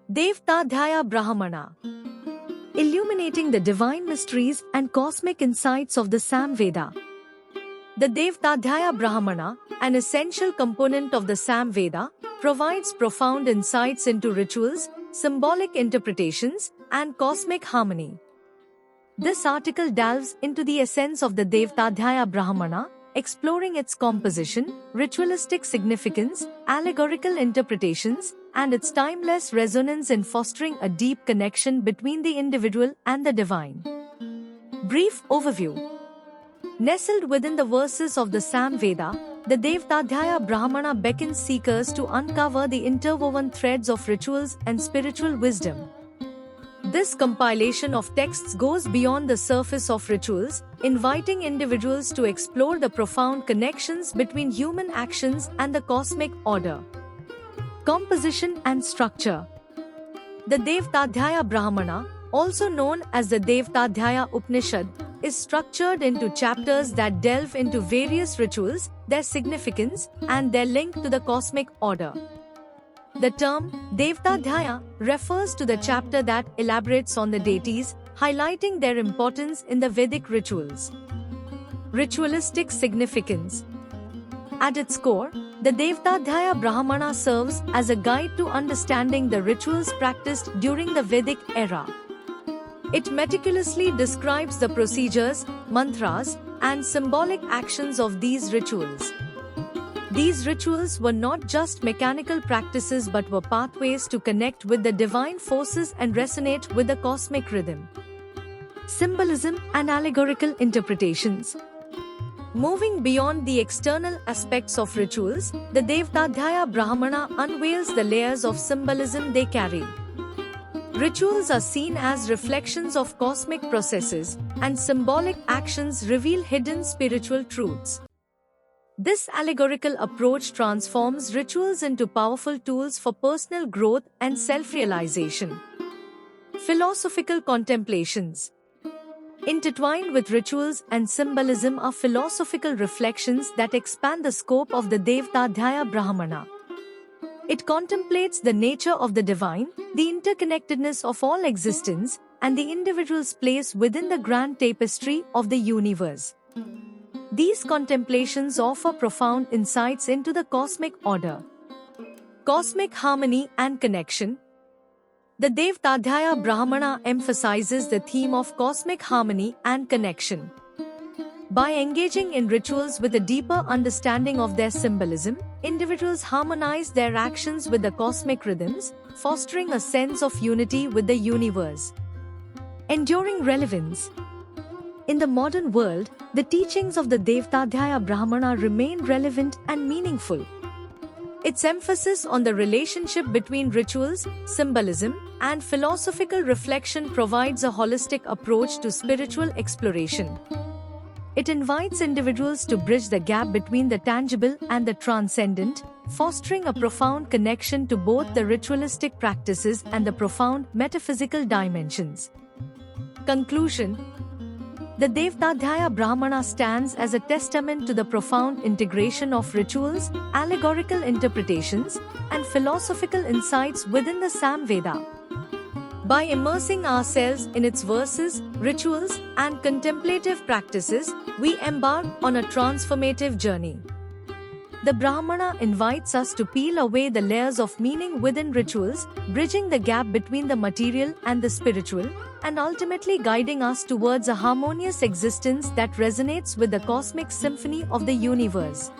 Devtadhyaya Brahmana, illuminating the divine mysteries and cosmic insights of the Samveda. The Devtadhyaya Brahmana, an essential component of the Samveda, provides profound insights into rituals, symbolic interpretations, and cosmic harmony. This article delves into the essence of the Devtadhyaya Brahmana, exploring its composition, ritualistic significance, allegorical interpretations, and its timeless resonance in fostering a deep connection between the individual and the divine. Brief overview. Nestled within the verses of the Samveda, the Devtadhyaya Brahmana beckons seekers to uncover the interwoven threads of rituals and spiritual wisdom. This compilation of texts goes beyond the surface of rituals, inviting individuals to explore the profound connections between human actions and the cosmic order. Composition and structure. The Devtadhyaya Brahmana, also known as the Devtadhyaya Upanishad, is structured into chapters that delve into various rituals, their significance, and their link to the cosmic order. The term Devtadhyaya refers to the chapter that elaborates on the deities, highlighting their importance in the Vedic rituals. Ritualistic significance. At its core, the Devtadhyaya Brahmana serves as a guide to understanding the rituals practiced during the Vedic era. It meticulously describes the procedures, mantras, and symbolic actions of these rituals. These rituals were not just mechanical practices but were pathways to connect with the divine forces and resonate with the cosmic rhythm. Symbolism and allegorical interpretations. Moving beyond the external aspects of rituals, the Devtadhyaya Brahmana unveils the layers of symbolism they carry. Rituals are seen as reflections of cosmic processes, and symbolic actions reveal hidden spiritual truths. This allegorical approach transforms rituals into powerful tools for personal growth and self-realization. Philosophical contemplations. Intertwined with rituals and symbolism are philosophical reflections that expand the scope of the Devtadhyaya Brahmana. It contemplates the nature of the divine, the interconnectedness of all existence, and the individual's place within the grand tapestry of the universe. These contemplations offer profound insights into the cosmic order, cosmic harmony, and connection. The Devtadhyaya Brahmana emphasizes the theme of cosmic harmony and connection. By engaging in rituals with a deeper understanding of their symbolism, individuals harmonize their actions with the cosmic rhythms, fostering a sense of unity with the universe. Enduring relevance. In the modern world, the teachings of the Devtadhyaya Brahmana remain relevant and meaningful. Its emphasis on the relationship between rituals, symbolism, and philosophical reflection provides a holistic approach to spiritual exploration. It invites individuals to bridge the gap between the tangible and the transcendent, fostering a profound connection to both the ritualistic practices and the profound metaphysical dimensions. Conclusion. The Devtadhyaya Brahmana stands as a testament to the profound integration of rituals, allegorical interpretations, and philosophical insights within the Samveda. By immersing ourselves in its verses, rituals, and contemplative practices, we embark on a transformative journey. The Brahmana invites us to peel away the layers of meaning within rituals, bridging the gap between the material and the spiritual, and ultimately guiding us towards a harmonious existence that resonates with the cosmic symphony of the universe.